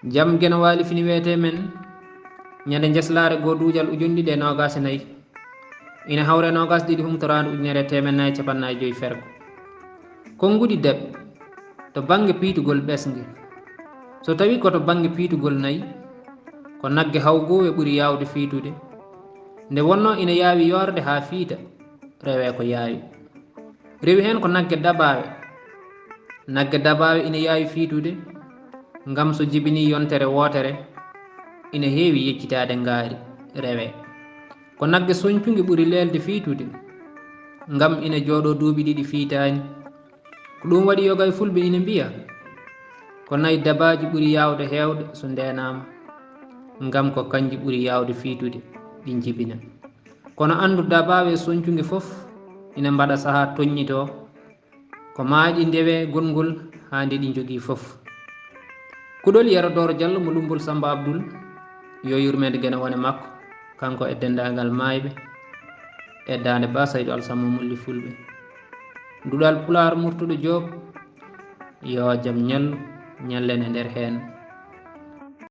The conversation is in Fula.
jam gena wali fini wete men nyande jeslare go dujal ujundi de nogas nayi ina hawre nogas didi humtorandu ujunere temen nayi capannayi joyi fergo kongudi deb to bange piitugol ɓesge so tawi koto bange piitugol nayi ko nagge hawgowe ɓuri yawde fiitude nde wonno ina yaawi yorde ha fiita rewe ko yaawi rewi hen ko nagge dabawe ina yaawi fiitude ngam so jibini yontere wotere ina heewi yeccitade ngaari rewe ko nagge soñcunge ɓuri lelde fiitude ngam ina jooɗo duuɓi ɗiɗi fiitani ko ɗum waɗi yoga e fulɓe ina mbiya ko nayi dabaji ɓuri yawde hewde so ndenama ngam ko kanji ɓuri yawde fiitude ɗi jibina kono andu dabawe soñcunge fof ina mbaɗa saaha toññito ko maaɗi ndewe gongol ha nde ɗi jogui fof kuɗol Yaradoro Diallo mo Lumbol Samba Abdoul yo yurmede gene wone makko kanko e dendagal mayɓe e dande Ba Saydou Alassane Momolli fulɓe duɗal Pulaar Murtuɗo Diop yo jaam ñallu ñallen e nder hen